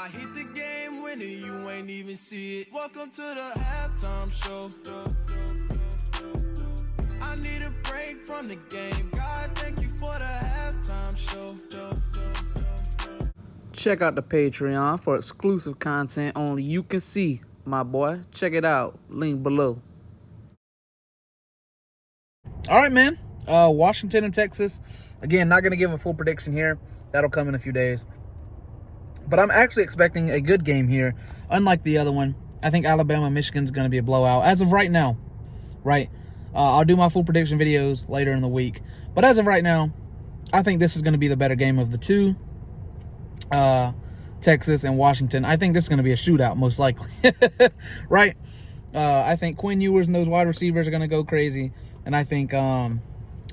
I hit the game winner, you ain't even see it. Welcome to the halftime show. I need a break from the game. God, thank you for the halftime show. Check out the Patreon for exclusive content only you can see, my boy. Check it out. Link below. All right, man. Washington and Texas. Again, not going to give a full prediction here. That'll come in a few days. But I'm actually expecting a good game here. Unlike the other one, I think Alabama-Michigan's going to be a blowout. As of right now, right? I'll do my full prediction videos later in the week. But as of right now, I think this is going to be the better game of the two. Texas and Washington. I think this is going to be a shootout, most likely. Right? I think Quinn Ewers and those wide receivers are going to go crazy. And I think,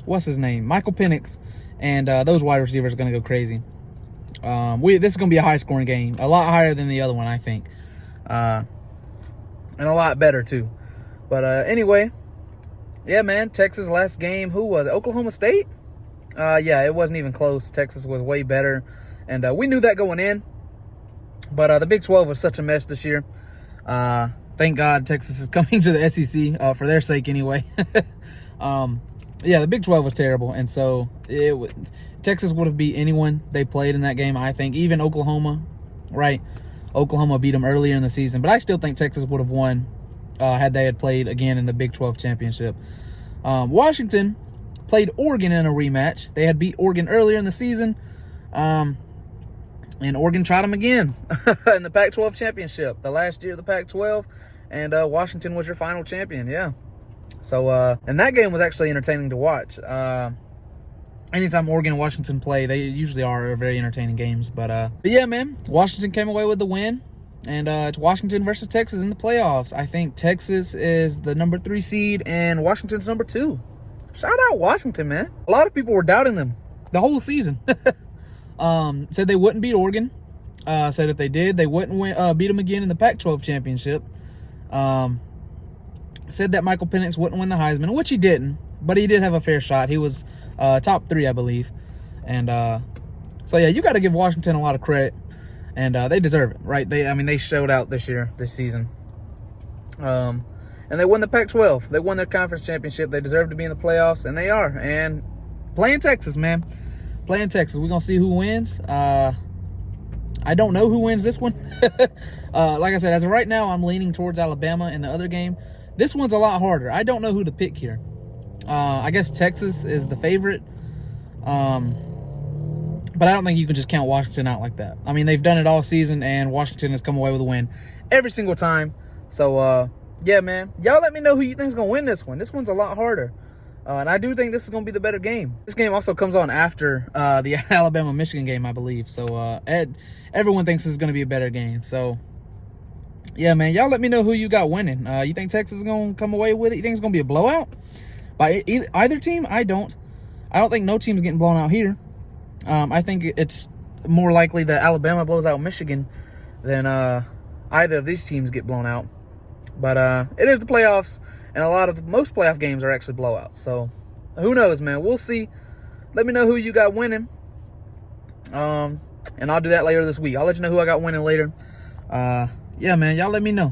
what's his name? Michael Penix and those wide receivers are going to go crazy. This is going to be a high-scoring game. A lot higher than the other one, I think. And a lot better, too. But anyway, yeah, man, Texas last game. Who was it? Oklahoma State? Yeah, it wasn't even close. Texas was way better. And we knew that going in. But the Big 12 was such a mess this year. Thank God Texas is coming to the SEC, for their sake anyway. Yeah, the Big 12 was terrible. And so Texas would have beat anyone they played in that game, I think. Even Oklahoma, right? Oklahoma beat them earlier in the season. But I still think Texas would have won had they had played again in the Big 12 championship. Washington played Oregon in a rematch. They had beat Oregon earlier in the season. And Oregon tried them again in the Pac-12 championship, the last year of the Pac-12. And Washington was your final champion, yeah. So, and that game was actually entertaining to watch. Anytime Oregon and Washington play, they usually are very entertaining games. But yeah, man, Washington came away with the win. And it's Washington versus Texas in the playoffs. I think Texas is the number 3 seed and Washington's number 2. Shout out Washington, man. A lot of people were doubting them the whole season. Said they wouldn't beat Oregon. Said if they did, they wouldn't beat them again in the Pac-12 championship. Said that Michael Penix wouldn't win the Heisman, which he didn't, but he did have a fair shot. He was top 3, I believe. And so yeah, you got to give Washington a lot of credit, and they deserve it, right? They showed out this season. And they won the Pac-12. They won their conference championship. They deserve to be in the playoffs, and they are. And playing Texas, man. Playing Texas. We're going to see who wins. I don't know who wins this one. Like I said, as of right now, I'm leaning towards Alabama in the other game. This one's a lot harder. I don't know who to pick here. I guess Texas is the favorite. But I don't think you can just count Washington out like that. I mean, they've done it all season, and Washington has come away with a win every single time. So, yeah, man. Y'all let me know who you think is going to win this one. This one's a lot harder. And I do think this is going to be the better game. This game also comes on after the Alabama-Michigan game, I believe. So everyone thinks this is going to be a better game. So, yeah, man, y'all let me know who you got winning. You think Texas is going to come away with it? You think it's going to be a blowout by either team? I don't think no team's getting blown out here. I think it's more likely that Alabama blows out Michigan than either of these teams get blown out. But it is the playoffs. And most playoff games are actually blowouts. So, who knows, man? We'll see. Let me know who you got winning. And I'll do that later this week. I'll let you know who I got winning later. Yeah, man, y'all let me know.